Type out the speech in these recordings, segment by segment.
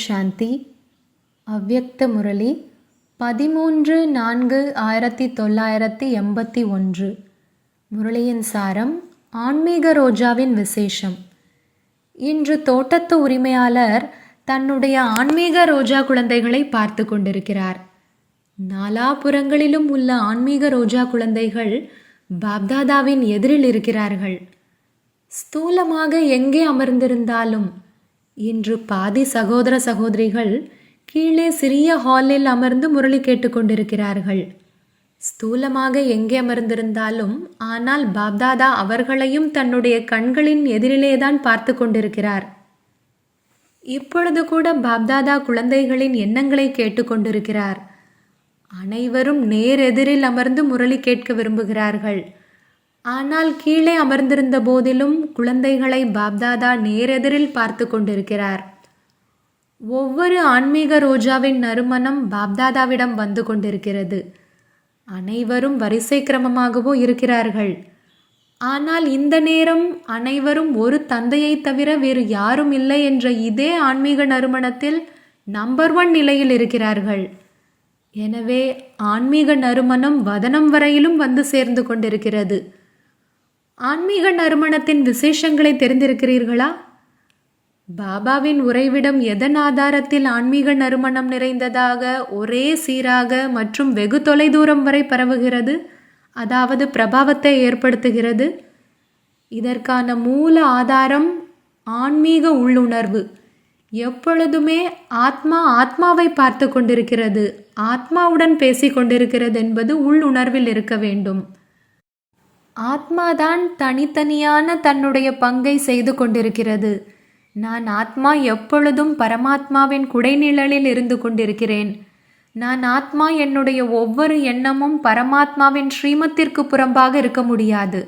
சாந்தி. அவ்யக்த முரளி 13/4/1981. முரளியின் சாரம்: ஆன்மீக ரோஜாவின் விசேஷம். இன்று தோட்டத்து உரிமையாளர் தன்னுடைய ஆன்மீக ரோஜா குழந்தைகளை பார்த்து கொண்டிருக்கிறார். நாலாபுறங்களிலும் உள்ள ஆன்மீக ரோஜா குழந்தைகள் பாப்தாதாவின் எதிரில் இருக்கிறார்கள். ஸ்தூலமாக எங்கே அமர்ந்திருந்தாலும் இன்று பாதி சகோதர சகோதரிகள் கீழே சிறிய ஹாலில் அமர்ந்து முரளி கேட்டுக்கொண்டிருக்கிறார்கள். ஸ்தூலமாக எங்கே அமர்ந்திருந்தாலும் ஆனால் பாப்தாதா அவர்களையும் தன்னுடைய கண்களின் எதிரிலேதான் பார்த்து கொண்டிருக்கிறார். இப்பொழுது கூட பாப்தாதா குழந்தைகளின் எண்ணங்களை கேட்டுக்கொண்டிருக்கிறார். அனைவரும் நேரெதிரில் அமர்ந்து முரளி கேட்க விரும்புகிறார்கள். ஆனால் கீழே அமர்ந்திருந்த போதிலும் குழந்தைகளை பாப்தாதா நேரெதிரில் பார்த்து கொண்டிருக்கிறார். ஒவ்வொரு ஆன்மீக ரோஜாவின் நறுமணம் பாப்தாதாவிடம் வந்து கொண்டிருக்கிறது. அனைவரும் வரிசை கிரமமாகவோ இருக்கிறார்கள். ஆனால் இந்த நேரம் அனைவரும் ஒரு தந்தையை தவிர வேறு யாரும் இல்லை என்ற இதே ஆன்மீக நறுமணத்தில் நம்பர் 1 நிலையில் இருக்கிறார்கள். எனவே ஆன்மீக நறுமணம் வதனம் வரையிலும் வந்து சேர்ந்து கொண்டிருக்கிறது. ஆன்மீக நறுமணத்தின் விசேஷங்களை தெரிந்திருக்கிறீர்களா? பாபாவின் உறைவிடம் எதன் ஆதாரத்தில் ஆன்மீக நறுமணம் நிறைந்ததாக, ஒரே சீராக மற்றும் வெகு தொலைதூரம் வரை பரவுகிறது, அதாவது பிரபாவத்தை ஏற்படுத்துகிறது? இதற்கான மூல ஆதாரம் ஆன்மீக உள்ளுணர்வு. எப்பொழுதுமே ஆத்மா ஆத்மாவை பார்த்து கொண்டிருக்கிறது, ஆத்மாவுடன் பேசி கொண்டிருக்கிறது என்பது உள்ளுணர்வில் இருக்க வேண்டும். ஆத்மாதான் தனித்தனியான தன்னுடைய பங்கை செய்து கொண்டிருக்கிறது. நான் ஆத்மா எப்பொழுதும் பரமாத்மாவின் குடைநிழலில் இருந்து கொண்டிருக்கிறேன். நான் ஆத்மா, என்னுடைய ஒவ்வொரு எண்ணமும் பரமாத்மாவின் ஸ்ரீமத்திற்கு புறம்பாக இருக்க முடியாது.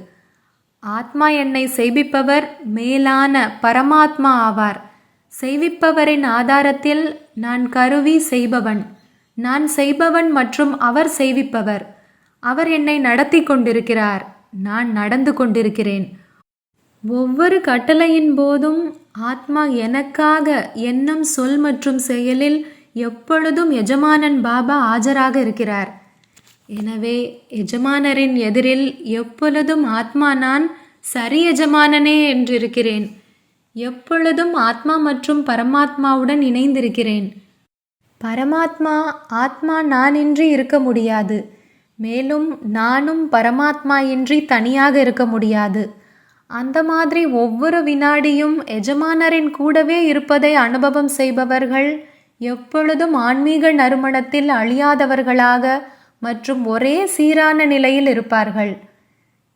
ஆத்மா என்னை செய்விப்பவர் மேலான பரமாத்மா ஆவார். செய்விப்பவரின் ஆதாரத்தில் நான் கருவி செய்பவன். நான் செய்பவன் மற்றும் அவர் செய்விப்பவர். அவர் என்னை நடத்தி கொண்டிருக்கிறார், நான் நடந்து கொண்டிருக்கிறேன். ஒவ்வொரு கட்டளையின் போதும் ஆத்மா எனக்காக எண்ணம், சொல் மற்றும் செயலில் எப்பொழுதும் எஜமானன் பாபா ஆஜராக இருக்கிறார். எனவே எஜமானரின் எதிரில் எப்பொழுதும் ஆத்மா நான் சரி எஜமானனே என்றிருக்கிறேன். எப்பொழுதும் ஆத்மா மற்றும் பரமாத்மாவுடன் இணைந்திருக்கிறேன். பரமாத்மா ஆத்மா நான் இன்றி இருக்க முடியாது. மேலும் நானும் பரமாத்மா இன்றி தனியாக இருக்க முடியாது. அந்த மாதிரி ஒவ்வொரு வினாடியும் எஜமானரின் கூடவே இருப்பதை அனுபவம் செய்பவர்கள் எப்பொழுதும் ஆன்மீக நறுமணத்தில் அழியாதவர்களாக மற்றும் ஒரே சீரான நிலையில் இருப்பார்கள்.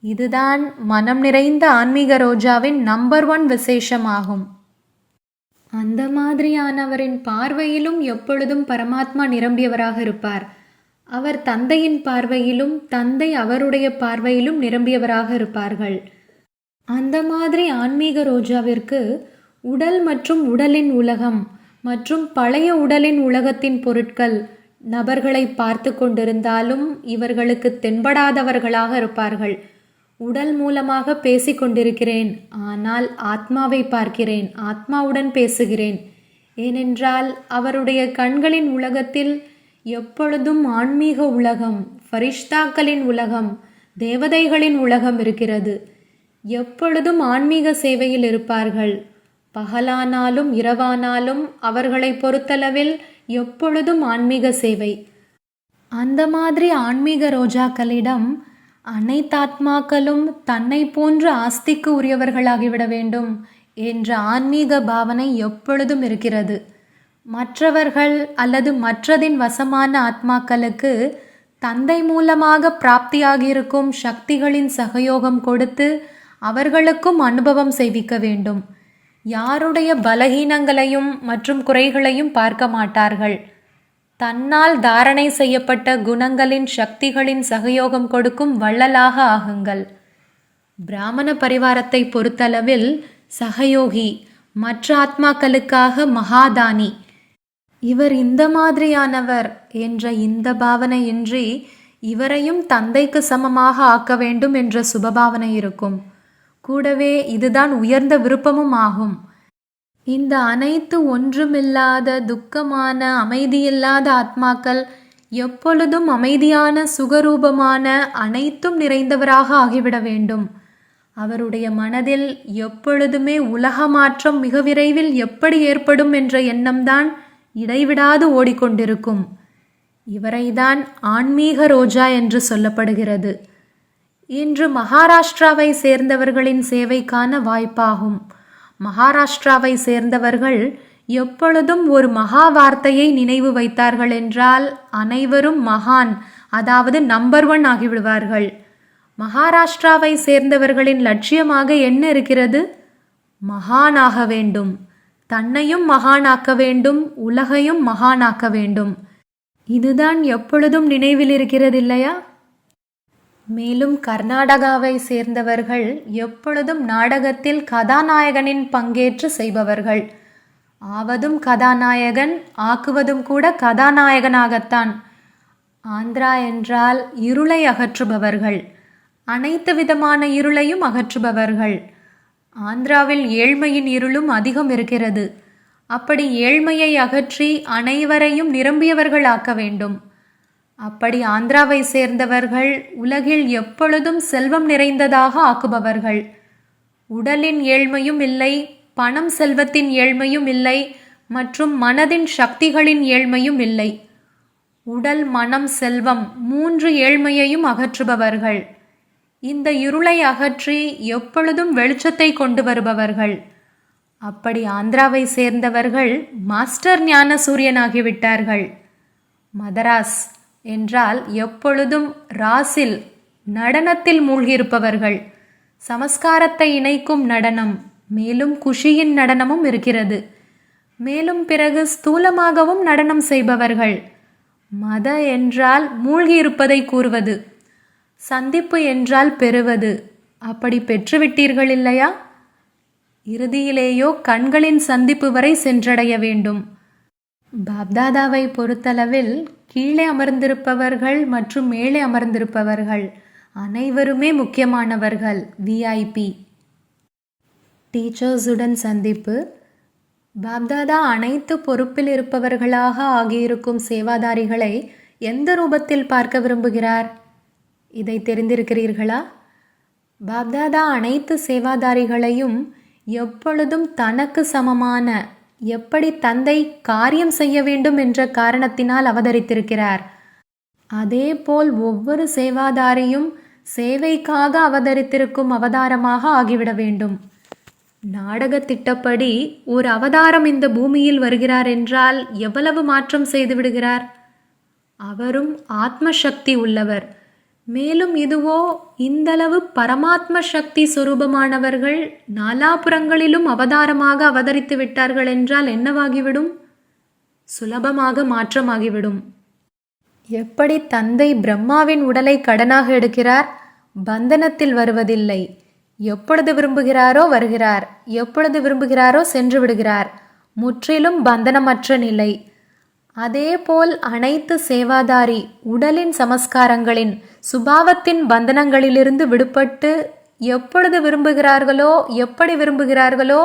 இதுதான் மனம் நிறைந்த ஆன்மீக ரோஜாவின் நம்பர் 1 விசேஷமாகும். அந்த மாதிரியானவரின் பார்வையிலும் எப்பொழுதும் பரமாத்மா நிரம்பியவராக இருப்பார். அவர் தந்தையின் பார்வையிலும் தந்தை அவருடைய பார்வையிலும் நிரம்பியவராக இருப்பார்கள். அந்த மாதிரி ஆன்மீக ரோஜாவிற்கு உடல் மற்றும் உடலின் உலகம் மற்றும் பழைய உடலின் உலகத்தின் பொருட்கள் நபர்களை பார்த்து கொண்டிருந்தாலும் இவர்களுக்கு தென்படாதவர்களாக இருப்பார்கள். உடல் மூலமாக பேசிக்கொண்டிருக்கிறேன், ஆனால் ஆத்மாவை பார்க்கிறேன், ஆத்மாவுடன் பேசுகிறேன். ஏனென்றால் அவருடைய கண்களின் உலகத்தில் எப்பொழுதும் ஆன்மீக உலகம், ஃபரிஷ்தாக்களின் உலகம், தேவதைகளின் உலகம் இருக்கிறது. எப்பொழுதும் ஆன்மீக சேவையில் இருப்பார்கள். பகலானாலும் இரவானாலும் அவர்களை பொறுத்தளவில் எப்பொழுதும் ஆன்மீக சேவை. அந்த மாதிரி ஆன்மீக ரோஜாக்களிடம் அனைத்தாத்மாக்களும் தன்னை போன்ற ஆஸ்திக்கு உரியவர்களாகிவிட வேண்டும் என்ற ஆன்மீக பாவனை எப்பொழுதும் இருக்கிறது. மற்றவர்கள் அல்லது மற்றதின் வசமான ஆத்மாக்களுக்கு தந்தை மூலமாக பிராப்தியாகியிருக்கும் சக்திகளின் சகயோகம் கொடுத்து அவர்களுக்கும் அனுபவம் செய்விக்க வேண்டும். யாருடைய பலகீனங்களையும் மற்றும் குறைகளையும் பார்க்க மாட்டார்கள். தன்னால் தாரணை செய்யப்பட்ட குணங்களின் சக்திகளின் சகயோகம் கொடுக்கும் வள்ளலாக ஆகுங்கள். பிராமண பரிவாரத்தை பொறுத்தளவில் சகயோகி, மற்ற ஆத்மாக்களுக்காக மகாதானி. இவர் இந்த மாதிரியானவர் என்ற இந்த பாவனையின்றி இவரையும் தந்தைக்கு சமமாக ஆக்க வேண்டும் என்ற சுபபாவனை இருக்கும். கூடவே இதுதான் உயர்ந்த விருப்பமும் ஆகும். இந்த அனைத்து ஒன்றுமில்லாத துக்கமான அமைதியில்லாத ஆத்மாக்கள் எப்பொழுதும் அமைதியான சுகரூபமான அனைத்தும் நிறைந்தவராக ஆகிவிட வேண்டும். அவருடைய மனதில் எப்பொழுதுமே உலக மாற்றம் மிக விரைவில் எப்படி ஏற்படும் என்ற எண்ணம்தான் இடைவிடாது ஓடிக்கொண்டிருக்கும். இவரைதான் ஆன்மீக ரோஜா என்று சொல்லப்படுகிறது. இன்று மகாராஷ்டிராவை சேர்ந்தவர்களின் சேவைக்கான வாய்ப்பாகும். மகாராஷ்டிராவை சேர்ந்தவர்கள் எப்பொழுதும் ஒரு மகா வார்த்தையை நினைவு வைத்தார்கள் என்றால் அனைவரும் மகான், அதாவது நம்பர் 1 ஆகிவிடுவார்கள். மகாராஷ்டிராவை சேர்ந்தவர்களின் லட்சியமாக என்ன இருக்கிறது? மகானாக வேண்டும், தன்னையும் மகானாக்க வேண்டும், உலகையும் மகானாக்க வேண்டும். இதுதான் எப்பொழுதும் நினைவில் இருக்கிறது இல்லையா? மேலும் கர்நாடகாவை சேர்ந்தவர்கள் எப்பொழுதும் நாடகத்தில் கதாநாயகனின் பங்கேற்று செய்பவர்கள். ஆவதும் கதாநாயகன், ஆக்குவதும் கூட கதாநாயகனாகத்தான். ஆந்திரா என்றால் இருளை அகற்றுபவர்கள், அனைத்து விதமான இருளையும் அகற்றுபவர்கள். ஆந்திராவில் ஏழ்மையின் இருளும் அதிகம் இருக்கிறது. அப்படி ஏழ்மையை அகற்றி அனைவரையும் நிரம்பியவர்கள் ஆக்க வேண்டும். அப்படி ஆந்திராவை சேர்ந்தவர்கள் உலகில் எப்பொழுதும் செல்வம் நிறைந்ததாக ஆக்குபவர்கள். உடலின் ஏழ்மையும் இல்லை, பணம் செல்வத்தின் ஏழ்மையும் இல்லை, மற்றும் மனதின் சக்திகளின் ஏழ்மையும் இல்லை. உடல், மனம், செல்வம் 3 ஏழ்மையையும் அகற்றுபவர்கள். இந்த இருளை அகற்றி எப்பொழுதும் வெளிச்சத்தை கொண்டு வருபவர்கள். அப்படி ஆந்திராவை சேர்ந்தவர்கள் மாஸ்டர் ஞான சூரியனாகிவிட்டார்கள். மதராஸ் என்றால் எப்பொழுதும் ராசில் நடனத்தில் மூழ்கியிருப்பவர்கள். சமஸ்காரத்தை இணைக்கும் நடனம், மேலும் குஷியின் நடனமும் இருக்கிறது. மேலும் பிறகு ஸ்தூலமாகவும் நடனம் செய்பவர்கள். மத என்றால் மூழ்கியிருப்பதை கூறுவது, சந்திப்பு என்றால் பெறுவது. அப்படி பெற்றுவிட்டீர்கள் இல்லையா? இறுதியிலேயோ கண்களின் சந்திப்பு வரை சென்றடைய வேண்டும். பாப்தாதாவை பொறுத்தளவில் கீழே அமர்ந்திருப்பவர்கள் மற்றும் மேலே அமர்ந்திருப்பவர்கள் அனைவருமே முக்கியமானவர்கள், விஐபி. டீச்சர்ஸுடன் சந்திப்பு. பாப்தாதா அனைத்து பொறுப்பில் இருப்பவர்களாக ஆகியிருக்கும் சேவாதாரிகளை எந்த ரூபத்தில் பார்க்க விரும்புகிறார்? இதை தெரிந்திருக்கிறீர்களா? பாப்தாதா அனைத்து சேவாதாரிகளையும் எப்பொழுதும் தனக்கு சமமான, எப்படி தந்தை காரியம் செய்ய வேண்டும் என்ற காரணத்தினால் அவதரித்திருக்கிறார். அதேபோல் ஒவ்வொரு சேவாதாரியும் சேவைக்காக அவதரித்திருக்கும் அவதாரமாக ஆகிவிட வேண்டும். நாடக திட்டப்படி ஒரு அவதாரம் இந்த பூமியில் வருகிறார் என்றால் எவ்வளவு மாற்றம் செய்து விடுகிறார்? அவரும் ஆத்ம சக்தி உள்ளவர். மேலும் இதுவோ இந்தளவு பரமாத்ம சக்தி சொரூபமானவர்கள் நாலாபுறங்களிலும் அவதாரமாக அவதரித்து விட்டார்கள் என்றால் என்னவாகிவிடும்? சுலபமாக மாற்றமாகிவிடும். எப்படி தந்தை பிரம்மாவின் உடலை கடனாக எடுக்கிறார்? பந்தனத்தில் வருவதில்லை. எப்பொழுது விரும்புகிறாரோ வருகிறார், எப்பொழுது விரும்புகிறாரோ சென்று விடுகிறார். முற்றிலும் பந்தனமற்ற நிலை. அதேபோல் அனைத்து சேவாதாரி உடலின் சமஸ்காரங்களின் சுபாவத்தின் பந்தனங்களிலிருந்து விடுபட்டு எப்பொழுது விரும்புகிறார்களோ, எப்படி விரும்புகிறார்களோ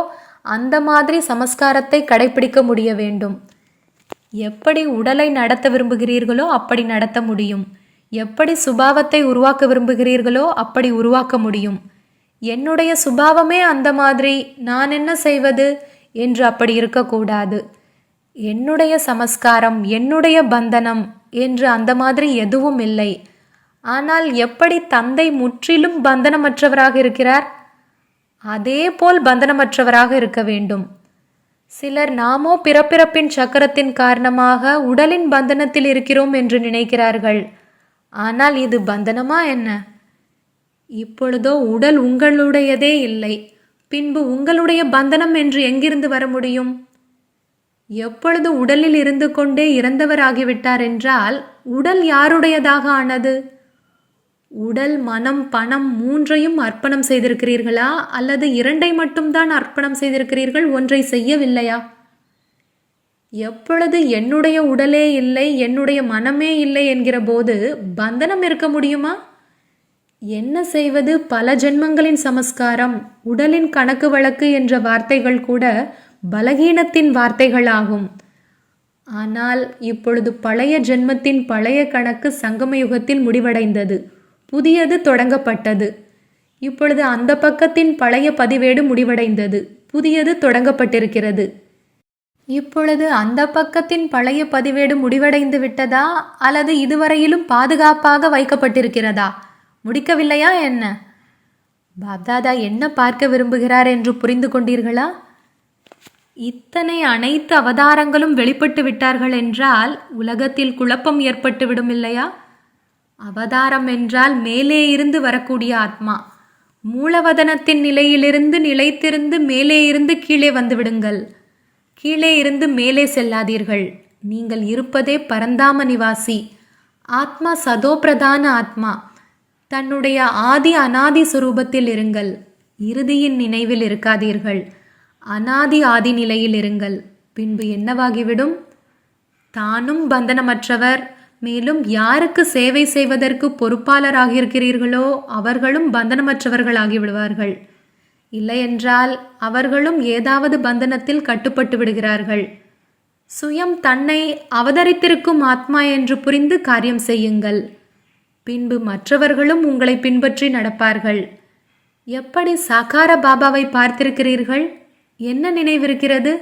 அந்த மாதிரி சமஸ்காரத்தை கடைபிடிக்க முடிய வேண்டும். எப்படி உடலை நடத்த விரும்புகிறீர்களோ அப்படி நடத்த முடியும். எப்படி சுபாவத்தை உருவாக்க விரும்புகிறீர்களோ அப்படி உருவாக்க முடியும். என்னுடைய சுபாவமே அந்த மாதிரி, நான் என்ன செய்வது என்று அப்படி இருக்கக்கூடாது. என்னுடைய சமஸ்காரம், என்னுடைய பந்தனம் என்று அந்த மாதிரி எதுவும் இல்லை. ஆனால் எப்படி தந்தை முற்றிலும் பந்தனமற்றவராக இருக்கிறார், அதே போல் பந்தனமற்றவராக இருக்க வேண்டும். சிலர் நாமோ பிறப்பிறப்பின் சக்கரத்தின் காரணமாக உடலின் பந்தனத்தில் இருக்கிறோம் என்று நினைக்கிறார்கள். ஆனால் இது பந்தனமா என்ன? இப்பொழுதோ உடல் உங்களுடையதே இல்லை, பின்பு உங்களுடைய பந்தனம் என்று எங்கிருந்து வர முடியும்? எப்பொழுது உடலில் இருந்து கொண்டே இறந்தவராகிவிட்டார் என்றால் உடல் யாருடையதாக ஆனது? உடல், மனம், பணம் 3ஐயும் அர்ப்பணம் செய்திருக்கிறீர்களா? அல்லது 2ஐ மட்டும்தான் அர்ப்பணம் செய்திருக்கிறீர்கள், ஒன்றை செய்யவில்லையா? எப்பொழுது என்னுடைய உடலே இல்லை, என்னுடைய மனமே இல்லை என்கிற போது பந்தனம் இருக்க முடியுமா? என்ன செய்வது, பல ஜென்மங்களின் சமஸ்காரம், உடலின் கணக்கு வழக்கு என்ற வார்த்தைகள் கூட பலகீனத்தின் வார்த்தைகளாகும். ஆனால் இப்பொழுது பழைய ஜென்மத்தின் பழைய கணக்கு சங்கமயுகத்தில் முடிவடைந்தது, புதியது தொடங்கப்பட்டது. இப்பொழுது அந்த பக்கத்தின் பழைய பதிவேடு முடிவடைந்தது, புதியது தொடங்கப்பட்டிருக்கிறது. இப்பொழுது அந்த பக்கத்தின் பழைய பதிவேடு முடிவடைந்து விட்டதா, அல்லது இதுவரையிலும் பாதுகாப்பாக வைக்கப்பட்டிருக்கிறதா? முடிக்கவில்லையா என்ன? பாப்தாதா என்ன பார்க்க விரும்புகிறார் என்று புரிந்து கொண்டீர்களா? இத்தனை அனைத்து அவதாரங்களும் வெளிப்பட்டு விட்டார்கள் என்றால் உலகத்தில் குழப்பம் ஏற்பட்டு விடும் இல்லையா? அவதாரம் என்றால் மேலே இருந்து வரக்கூடிய ஆத்மா. மூலவதனத்தின் நிலையிலிருந்து நிலைத்திருந்து மேலே இருந்து கீழே வந்து விடுங்கள். கீழே இருந்து மேலே செல்லாதீர்கள். நீங்கள் இருப்பதே பரந்தாம நிவாசி ஆத்மா, சதோபிரதான ஆத்மா. தன்னுடைய ஆதி அனாதி சுரூபத்தில் இருங்கள். இறுதியின் நினைவில் இருக்காதீர்கள். அனாதி ஆதி நிலையில் இருங்கள். பின்பு என்னவாகிவிடும்? தானும் பந்தனமற்றவர், மேலும் யாருக்கு சேவை செய்வதற்கு பொறுப்பாளராகியிருக்கிறீர்களோ அவர்களும் பந்தனமற்றவர்களாகி விடுவார்கள். இல்லையென்றால் அவர்களும் ஏதாவது பந்தனத்தில் கட்டுப்பட்டு விடுகிறார்கள். சுயம் தன்னை அவதரித்திருக்கும் ஆத்மா என்று புரிந்து காரியம் செய்யுங்கள். பின்பு மற்றவர்களும் உங்களை பின்பற்றி நடப்பார்கள். எப்படி சாகார பாபாவை பார்த்திருக்கிறீர்கள்? என்ன நினைவிருக்கிறது?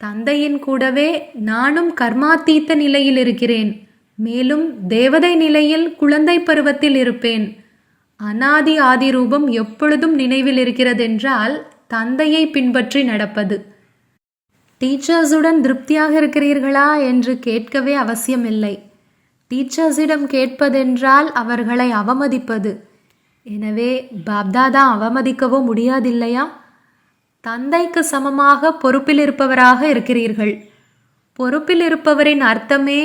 தந்தையின் கூடவே நானும் கர்மாத்தீத்த நிலையில் இருக்கிறேன், மேலும் தேவதை நிலையில் குழந்தை பருவத்தில் இருப்பேன். அனாதி ஆதி ரூபம் எப்பொழுதும் நினைவில் இருக்கிறதென்றால் தந்தையை பின்பற்றி நடப்பது. டீச்சர்ஸுடன் திருப்தியாக இருக்கிறீர்களா என்று கேட்கவே அவசியமில்லை. டீச்சர்ஸிடம் கேட்பதென்றால் அவர்களை அவமதிப்பது. எனவே பாப்தாதா அவமதிக்கவோ முடியாதில்லையா? தந்தைக்கு சமமாக பொறுப்பில் இருப்பவராக இருக்கிறீர்கள். பொறுப்பில் இருப்பவரின் அர்த்தமே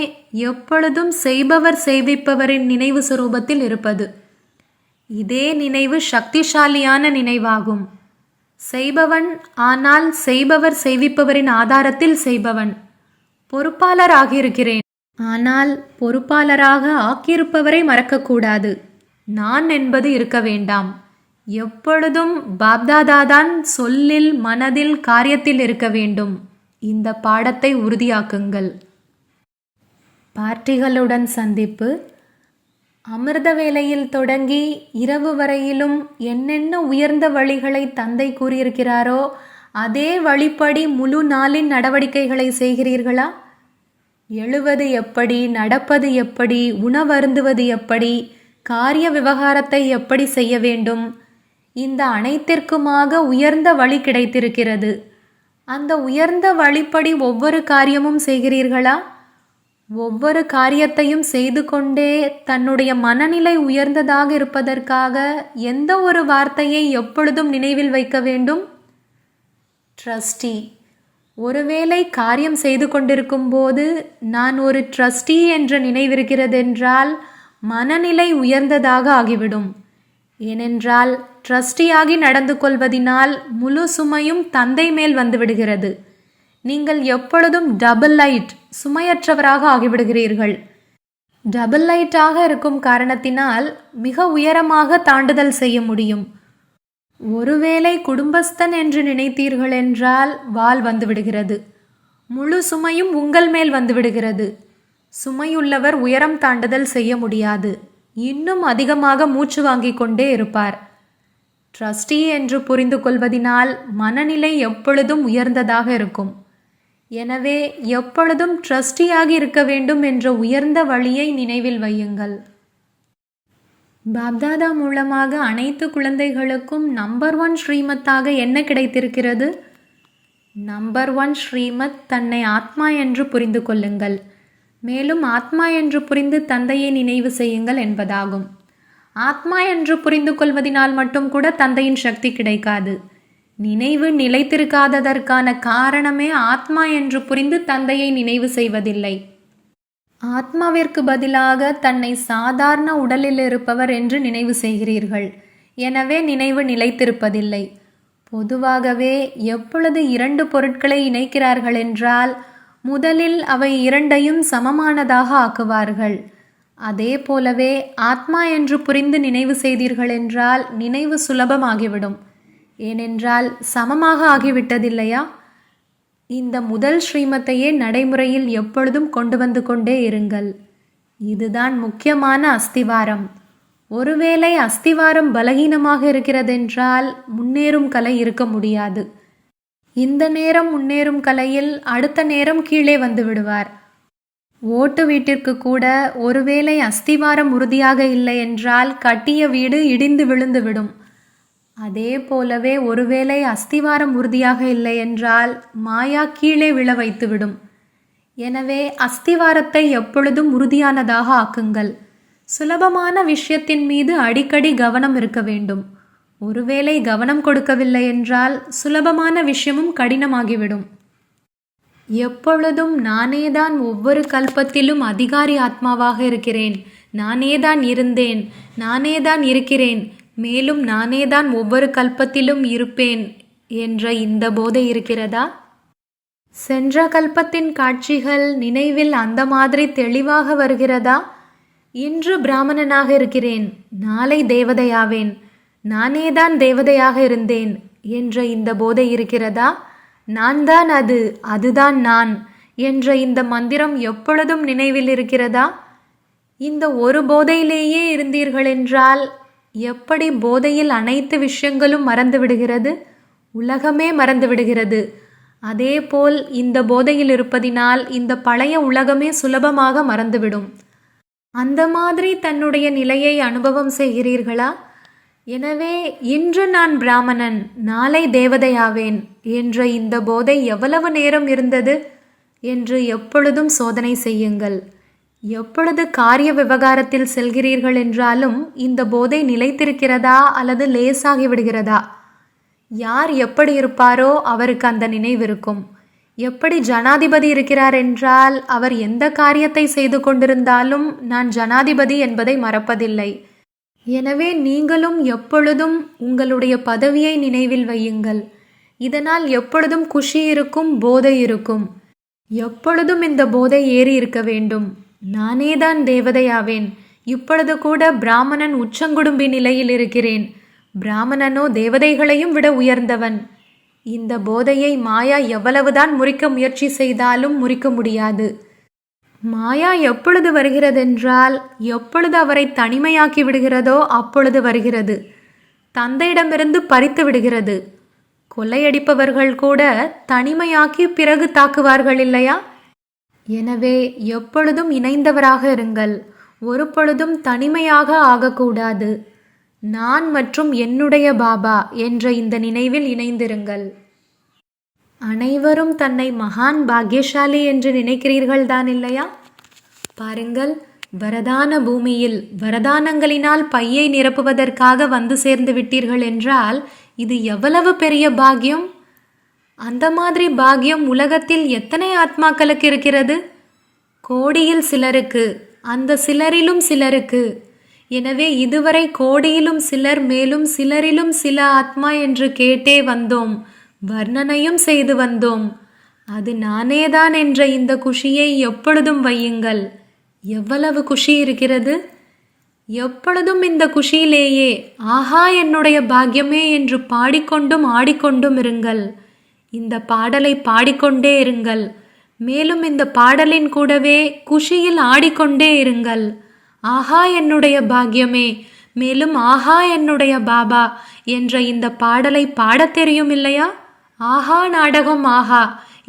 எப்பொழுதும் செய்பவர் செய்விப்பவரின் நினைவு சுரூபத்தில் இருப்பது. இதே நினைவு சக்திசாலியான நினைவாகும். செய்பவன், ஆனால் செய்பவர் செய்விப்பவரின் ஆதாரத்தில் செய்பவன். பொறுப்பாளர் ஆகியிருக்கிறேன், ஆனால் பொறுப்பாளராக ஆக்கியிருப்பவரை மறக்கக்கூடாது. நான் என்பது இருக்க வேண்டாம். எப்பொழுதும் பாப்தாதாதான் சொல்லில், மனதில், காரியத்தில் இருக்க வேண்டும். இந்த பாடத்தை உறுதியாக்குங்கள். பார்ட்டிகளுடன் சந்திப்பு. அமிர்த வேளையில் தொடங்கி இரவு வரையிலும் என்னென்ன உயர்ந்த வழிகளை தந்தை கூறியிருக்கிறாரோ அதே வழிப்படி முழு நாளின் நடவடிக்கைகளை செய்கிறீர்களா? எழுவது எப்படி, நடப்பது எப்படி, உணவருந்துவது எப்படி, காரிய விவகாரத்தை எப்படி செய்ய வேண்டும், இந்த அனைத்திற்குமாக உயர்ந்த வழி கிடைத்திருக்கிறது. அந்த உயர்ந்த வழிப்படி ஒவ்வொரு காரியமும் செய்கிறீர்களா? ஒவ்வொரு காரியத்தையும் செய்து கொண்டே தன்னுடைய மனநிலை உயர்ந்ததாக இருப்பதற்காக எந்த ஒரு வார்த்தையை எப்பொழுதும் நினைவில் வைக்க வேண்டும்? ட்ரஸ்டி. ஒருவேளை காரியம் செய்து கொண்டிருக்கும் போது நான் ஒரு ட்ரஸ்டி என்ற நினைவிருக்கிறதென்றால் மனநிலை உயர்ந்ததாக ஆகிவிடும். ஏனென்றால் ட்ரஸ்டியாகி நடந்து கொள்வதினால் முழு சுமையும் தந்தை மேல் வந்துவிடுகிறது. நீங்கள் எப்பொழுதும் டபுள் லைட், சுமையற்றவராக ஆகிவிடுகிறீர்கள். டபுள் லைட்டாக இருக்கும் காரணத்தினால் மிக உயரமாக தாண்டுதல் செய்ய முடியும். ஒருவேளை குடும்பஸ்தன் என்று நினைத்தீர்கள் என்றால் வால் வந்துவிடுகிறது. முழு சுமையும் உங்கள் மேல் வந்துவிடுகிறது. சுமையுள்ளவர் உயரம் தாண்டுதல் செய்ய முடியாது. இன்னும் அதிகமாக மூச்சு வாங்கிக் கொண்டே இருப்பார். ட்ரஸ்டி என்று புரிந்து கொள்வதினால் மனநிலை எப்பொழுதும் உயர்ந்ததாக இருக்கும். எனவே எப்பொழுதும் ட்ரஸ்டியாகி இருக்க வேண்டும் என்ற உயர்ந்த வழியை நினைவில் வையுங்கள். பாப்தாதா மூலமாக அனைத்து குழந்தைகளுக்கும் நம்பர் 1 ஸ்ரீமத்தாக என்ன கிடைத்திருக்கிறது? நம்பர் 1 ஸ்ரீமத் தன்னை ஆத்மா என்று புரிந்து கொள்ளுங்கள், மேலும் ஆத்மா என்று புரிந்து தந்தையை நினைவு செய்யுங்கள் என்பதாகும். ஆத்மா என்று புரிந்து கொள்வதினால் மட்டும் கூட தந்தையின் சக்தி கிடைக்காது. நினைவு நிலைத்திருக்காததற்கான காரணமே ஆத்மா என்று புரிந்து தந்தையை நினைவு செய்வதில்லை. ஆத்மாவிற்கு பதிலாக தன்னை சாதாரண உடலில் இருப்பவர் என்று நினைவு செய்கிறீர்கள். எனவே நினைவு நிலைத்திருப்பதில்லை. பொதுவாகவே எப்பொழுது 2 பொருட்களை இணைக்கிறார்கள் என்றால் முதலில் அவை இரண்டையும் சமமானதாக ஆக்குவார்கள். அதே போலவே ஆத்மா என்று புரிந்து நினைவு செய்தீர்கள் என்றால் நினைவு சுலபமாகிவிடும். ஏனென்றால் சமமாக ஆகிவிட்டதில்லையா? இந்த முதல் ஸ்ரீமத்தையே நடைமுறையில் எப்பொழுதும் கொண்டு வந்து கொண்டே இருங்கள். இதுதான் முக்கியமான அஸ்திவாரம். ஒருவேளை அஸ்திவாரம் பலகீனமாக இருக்கிறதென்றால் முன்னேறும் கலை இருக்க முடியாது. இந்த நேரம் முன்னேறும் கலையில் அடுத்த நேரம் கீழே வந்து விடுவார். ஓட்டு வீட்டிற்கு கூட ஒருவேளை அஸ்திவாரம் உறுதியாக இல்லை என்றால் கட்டிய வீடு இடிந்து விழுந்து விடும். அதே போலவே ஒருவேளை அஸ்திவாரம் உறுதியாக இல்லை என்றால் மாயா கீழே விழ வைத்துவிடும். எனவே அஸ்திவாரத்தை எப்பொழுதும் உறுதியானதாக ஆக்குங்கள். சுலபமான விஷயத்தின் மீது அடிக்கடி கவனம் இருக்க வேண்டும். ஒருவேளை கவனம் கொடுக்கவில்லை என்றால் சுலபமான விஷயமும் கடினமாகிவிடும். எப்பொழுதும் நானேதான் ஒவ்வொரு கல்பத்திலும் அதிகாரி ஆத்மாவாக இருக்கிறேன், நானேதான் இருந்தேன், நானேதான் இருக்கிறேன், மேலும் நானேதான் ஒவ்வொரு கல்பத்திலும் இருப்பேன் என்ற இந்த போதை இருக்கிறதா? சென்ற கல்பத்தின் காட்சிகள் நினைவில் அந்த மாதிரி தெளிவாக வருகிறதா? இன்று பிராமணனாக இருக்கிறேன், நாளை தேவதையாவேன், நானேதான் தேவதையாக இருந்தேன் என்ற இந்த போதை இருக்கிறதா? நான் தான் அது, அதுதான் நான் என்ற இந்த மந்திரம் எப்பொழுதும் நினைவில் இருக்கிறதா? இந்த ஒரு போதையிலேயே இருந்தீர்கள் என்றால் எப்படி போதையில் அனைத்து விஷயங்களும் மறந்து விடுகிறது? உலகமே மறந்து விடுகிறது. அதேபோல் இந்த போதையில் இருப்பதினால் இந்த பழைய உலகமே சுலபமாக மறந்துவிடும். அந்த மாதிரி தன்னுடைய நிலையை அனுபவம் செய்கிறீர்களா? எனவே இன்று நான் பிராமணன், நாளை தேவதையாவேன் என்ற இந்த போதை எவ்வளவு நேரம் இருந்தது என்று எப்பொழுதும் சோதனை செய்யுங்கள். எப்பொழுது காரிய விவகாரத்தில் செல்கிறீர்கள் என்றாலும் இந்த போதை நிலைத்திருக்கிறதா அல்லது லேசாகி விடுகிறதா? யார் எப்படி இருப்பாரோ அவருக்கு அந்த நினைவிருக்கும். எப்படி ஜனாதிபதி இருக்கிறார் என்றால் அவர் எந்த காரியத்தை செய்து கொண்டிருந்தாலும் நான் ஜனாதிபதி என்பதை மறப்பதில்லை. எனவே நீங்களும் எப்பொழுதும் உங்களுடைய பதவியை நினைவில் வையுங்கள். இதனால் எப்பொழுதும் குஷி இருக்கும், போதை இருக்கும். எப்பொழுதும் இந்த போதை ஏறி இருக்க வேண்டும். நானேதான் தேவதையாவேன். இப்பொழுது கூட பிராமணன் உச்சங்குடும்பி நிலையில் இருக்கிறேன். பிராமணனோ தேவதைகளையும் விட உயர்ந்தவன். இந்த போதையை மாயா எவ்வளவுதான் முறிக்க முயற்சி செய்தாலும் முறிக்க முடியாது. மாயா எப்பொழுது வருகிறதென்றால் எப்பொழுது அவரை தனிமையாக்கி விடுகிறதோ அப்பொழுது வருகிறது. தந்தையிடமிருந்து பறித்து விடுகிறது. கொள்ளையடிப்பவர்கள் கூட தனிமையாக்கி பிறகு தாக்குவார்கள் இல்லையா? எனவே எப்பொழுதும் இணைந்தவராக இருங்கள். ஒரு பொழுதும் தனிமையாக ஆகக்கூடாது. நான் மற்றும் என்னுடைய பாபா என்ற இந்த நினைவில் இணைந்திருங்கள். அனைவரும் தன்னை மகான் பாக்யசாலி என்று நினைக்கிறீர்கள் தான் இல்லையா? பாருங்கள், வரதான பூமியில் வரதானங்களினால் பையை நிரப்புவதற்காக வந்து சேர்ந்து விட்டீர்கள் என்றால் இது எவ்வளவு பெரிய பாக்கியம்! அந்த மாதிரி பாக்கியம் உலகத்தில் எத்தனை ஆத்மாக்களுக்கு இருக்கிறது? கோடியில் சிலருக்கு, அந்த சிலரிலும் சிலருக்கு. எனவே இதுவரை கோடியிலும் சிலர், மேலும் சிலரிலும் சில ஆத்மா என்று கேட்டே வந்தோம், வர்ணனையும் செய்து வந்தோம். அது நானேதான் என்ற இந்த குஷியை எப்பொழுதும் வையுங்கள். எவ்வளவு குஷி இருக்கிறது! எப்பொழுதும் இந்த குஷியிலேயே ஆஹா என்னுடைய பாக்கியமே என்று பாடிக்கொண்டும் ஆடிக்கொண்டும் இருங்கள். இந்த பாடலை பாடிக்கொண்டே இருங்கள். மேலும் இந்த பாடலின் கூடவே குஷியில் ஆடிக்கொண்டே இருங்கள். ஆஹா என்னுடைய பாக்கியமே, மேலும் ஆஹா என்னுடைய பாபா என்ற இந்த பாடலை பாடத் தெரியும் இல்லையா? ஆஹா நாடகம் ஆஹா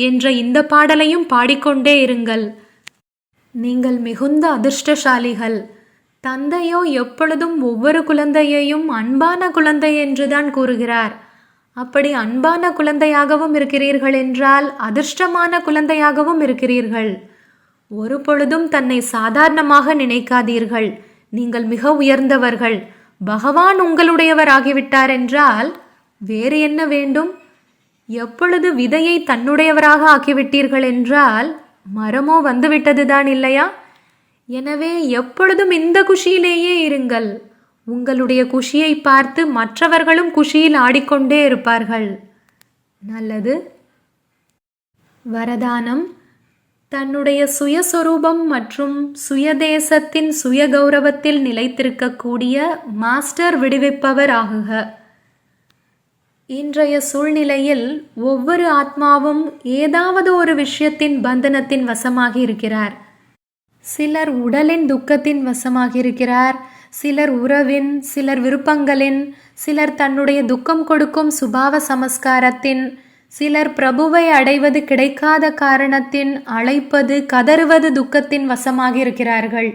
என்ற இந்த பாடலையும் பாடிக்கொண்டே இருங்கள். நீங்கள் மிகுந்த அதிர்ஷ்டசாலிகள். தந்தையோ எப்பொழுதும் ஒவ்வொரு குழந்தையையும் அன்பான குழந்தை என்றுதான் கூறுகிறார். அப்படி அன்பான குழந்தையாகவும் இருக்கிறீர்கள் என்றால் அதிர்ஷ்டமான குழந்தையாகவும் இருக்கிறீர்கள். ஒரு பொழுதும் தன்னை சாதாரணமாக நினைக்காதீர்கள். நீங்கள் மிக உயர்ந்தவர்கள். பகவான் உங்களுடையவர் ஆகிவிட்டார் என்றால் வேறு என்ன வேண்டும்? எப்பொழுது விதையை தன்னுடையவராக ஆக்கிவிட்டீர்கள் என்றால் மரமோ வந்துவிட்டதுதான் இல்லையா? எனவே எப்பொழுதும் இந்த குஷியிலேயே இருங்கள். உங்களுடைய குஷியை பார்த்து மற்றவர்களும் குஷியில் ஆடிக்கொண்டே இருப்பார்கள். நல்லது. வரதானம். தன்னுடைய சுயஸ்வரூபம் மற்றும் சுயதேசத்தின் சுயகௌரவத்தில் நிலைத்திருக்கக்கூடிய மாஸ்டர் விடுவிப்பவர் ஆகுக. இன்றைய சூழ்நிலையில் ஒவ்வொரு ஆத்மாவும் ஏதாவது ஒரு விஷயத்தின் பந்தனத்தின் வசமாகி இருக்கிறார். சிலர் உடலின் துக்கத்தின் வசமாகி இருக்கிறார், சிலர் உறவின், சிலர் விருப்பங்களின், சிலர் தன்னுடைய துக்கம் கொடுக்கும் சுபாவ சமஸ்காரத்தின், சிலர் பிரபுவை அடைவது கிடைக்காத காரணத்தின் அழைப்பது கதறுவது துக்கத்தின் வசமாகி இருக்கிறார்கள்.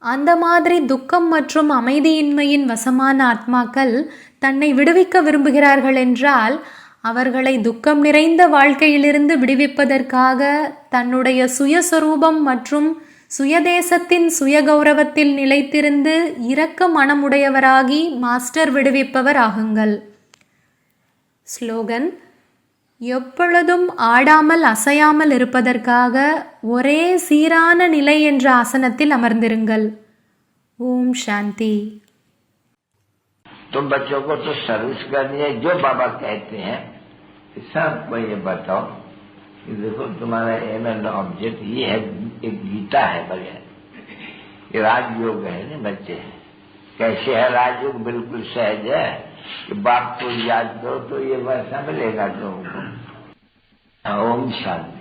அந்த மாதிரி துக்கம் மற்றும் அமைதியின்மையின் வசமான ஆத்மாக்கள் தன்னை விடுவிக்க விரும்புகிறார்கள் என்றால் அவர்களை துக்கம் நிறைந்த வாழ்க்கையிலிருந்து விடுவிப்பதற்காக தன்னுடைய சுயஸ்வரூபம் மற்றும் சுயதேசத்தின் சுயகௌரவத்தில் நிலைத்திருந்து இரக்க மனமுடையவராகி மாஸ்டர் விடுவிப்பவர் ஆகுங்கள். ஸ்லோகன்: எப்பொழுதும் ஆடாமல் அசையாமல் இருப்பதற்காக ஒரே சீரான நிலை என்ற ஆசனத்தில் அமர்ந்திருங்கள். ஓம் சாந்தி. तुम बच्चों को तो सर्विस करनी है, जो बाबा कहते हैं सबको ये बताओ कि देखो तुम्हारा एम एंड ऑब्जेक्ट ये है, एक गीता है बगैर, ये राजयोग है ना बच्चे। कैसे है राजयोग? बिल्कुल सहज है कि बाप को याद करो तो ये वैसा मिलेगा तुमको। ओम शांति।